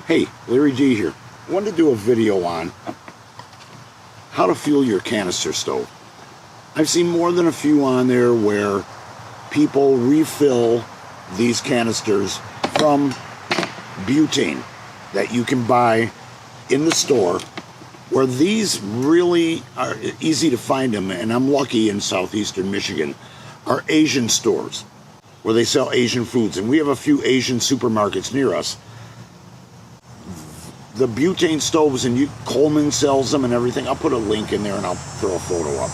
Hey, Larry D here. I wanted to do a video on how to fuel your canister stove. I've seen more than a few on there where people refill these canisters from butane that you can buy in the store, where these really are easy to find them, and I'm lucky in southeastern Michigan, are Asian stores where they sell Asian foods, and we have a few Asian supermarkets near us. The butane stoves, and Coleman sells them and everything. I'll put a link in there and I'll throw a photo up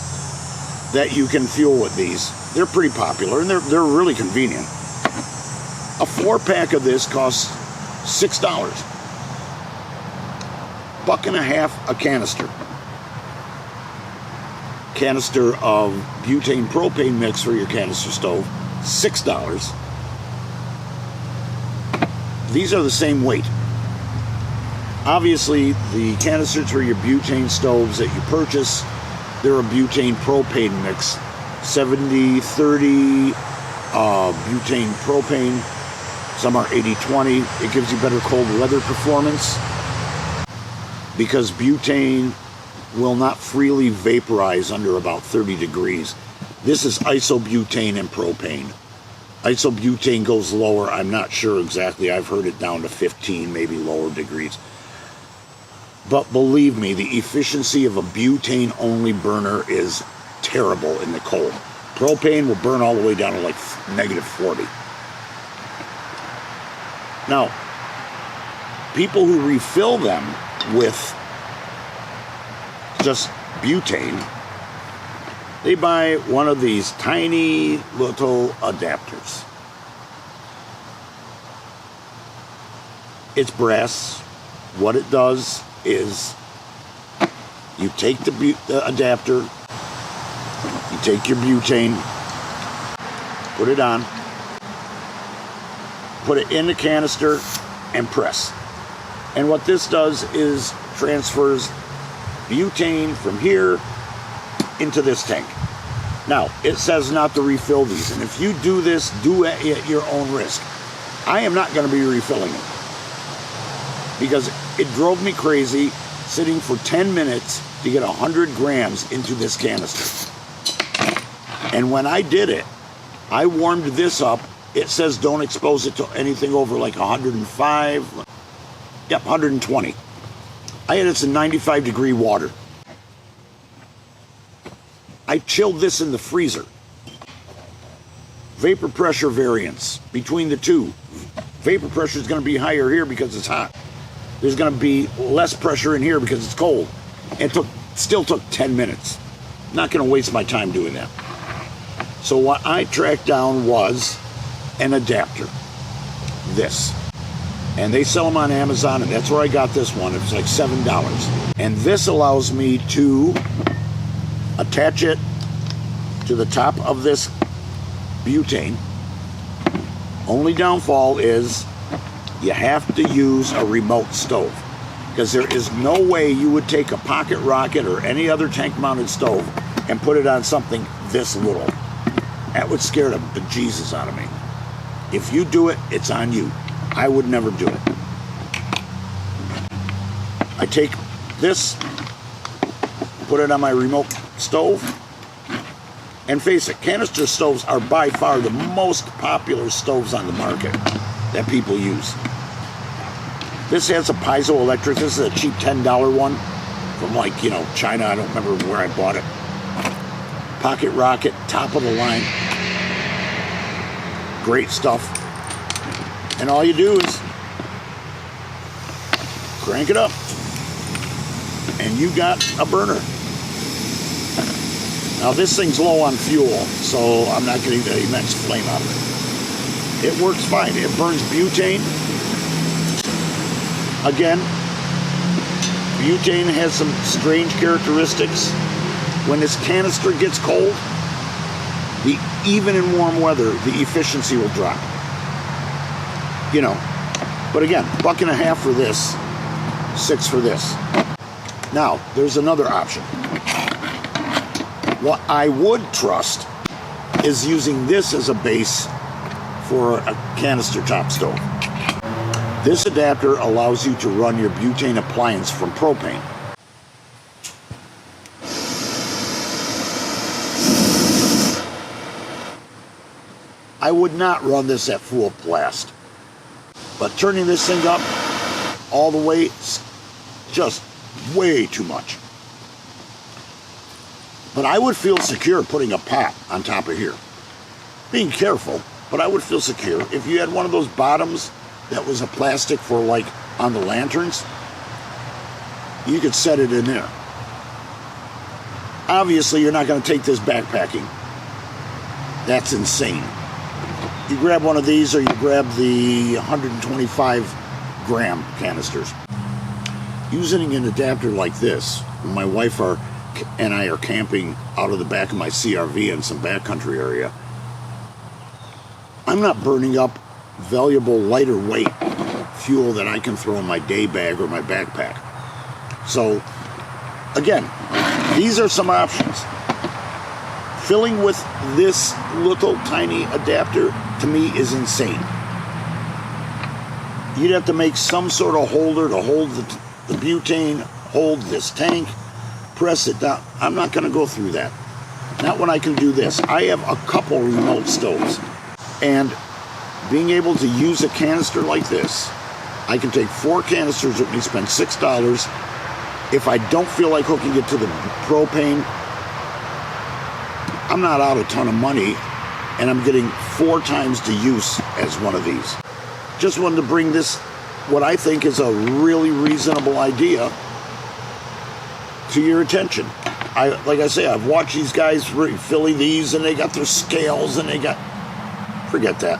that you can fuel with these. They're pretty popular and they're really convenient. A 4-pack of this costs $6. $1.50 a canister. Canister of butane propane mix for your canister stove, $6. These are the same weight. Obviously, the canisters for your butane stoves that you purchase, they're a butane propane mix, 70-30 butane propane. Some are 80-20. It gives you better cold weather performance because butane will not freely vaporize under about 30 degrees. This is isobutane and propane. Isobutane goes lower. I'm not sure exactly. I've heard it down to 15, maybe lower degrees. But believe me, the efficiency of a butane-only burner is terrible in the cold. Propane will burn all the way down to like -40. Now, people who refill them with just butane, they buy one of these tiny little adapters. It's brass. What it does is you take the adapter, you take your butane, put it on, put it in the canister, and press. And what this does is transfers butane from here into this tank. Now, it says not to refill these, and if you do this, do it at your own risk. I am not going to be refilling it because it drove me crazy sitting for 10 minutes to get 100 grams into this canister. And when I did it, I warmed this up. It says don't expose it to anything over like 105, 120. I had it in 95-degree water. I chilled this in the freezer. Vapor pressure variance between the two. Vapor pressure is going to be higher here because it's hot. There's going to be less pressure in here because it's cold. It still took 10 minutes. Not going to waste my time doing that. So what I tracked down was an adapter. This. And they sell them on Amazon, and that's where I got this one. It was like $7. And this allows me to attach it to the top of this butane. Only downfall is you have to use a remote stove, because there is no way you would take a pocket rocket or any other tank-mounted stove and put it on something this little. That would scare the bejesus out of me. If you do it, it's on you. I would never do it. I take this, put it on my remote stove, and face it, canister stoves are by far the most popular stoves on the market that people use. This has a piezoelectric. This is a cheap $10 one from China. I don't remember where I bought it. Pocket rocket, top of the line. Great stuff. And all you do is crank it up and you got a burner. Now this thing's low on fuel, so I'm not getting the immense flame out of it. It works fine. It burns butane. Again, butane has some strange characteristics. When this canister gets cold, even in warm weather, the efficiency will drop. But again, $1.50 for this, $6 for this. Now, there's another option. What I would trust is using this as a base for a canister top stove. This adapter allows you to run your butane appliance from propane. I would not run this at full blast, but turning this thing up all the way is just way too much. But I would feel secure putting a pot on top of here. Being careful, but I would feel secure. If you had one of those bottoms that was a plastic for like on the lanterns, you could set it in there. Obviously, you're not going to take this backpacking. That's insane. You grab one of these or you grab the 125 gram canisters. Using an adapter like this, when my wife and I are camping out of the back of my CRV in some backcountry area, I'm not burning up valuable lighter weight fuel that I can throw in my day bag or my backpack. So, again, these are some options. Filling with this little tiny adapter, to me, is insane. You'd have to make some sort of holder to hold the butane, hold this tank, press it down. I'm not going to go through that. Not when I can do this. I have a couple remote stoves. And being able to use a canister like this, I can take 4 canisters with me, spend $6. If I don't feel like hooking it to the propane, I'm not out a ton of money, and I'm getting 4 times the use as one of these. Just wanted to bring this, what I think is a really reasonable idea, to your attention. Like I say, I've watched these guys filling these, and they got their scales, and they got... Forget that.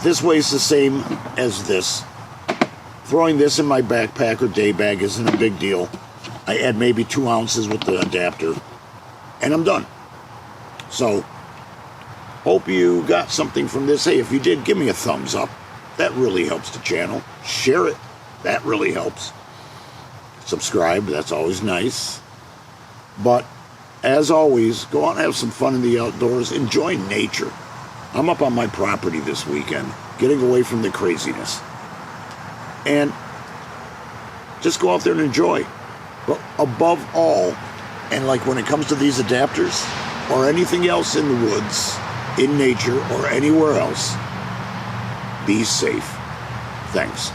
This weighs the same as this. Throwing this in my backpack or day bag isn't a big deal. I add maybe 2 ounces with the adapter, and I'm done. So, hope you got something from this. Hey, if you did, give me a thumbs up. That really helps the channel. Share it. That really helps. Subscribe. That's always nice. But, as always, go out and have some fun in the outdoors. Enjoy nature. I'm up on my property this weekend, getting away from the craziness. And just go out there and enjoy. But above all, and like when it comes to these adapters, or anything else in the woods, in nature, or anywhere else, be safe. Thanks.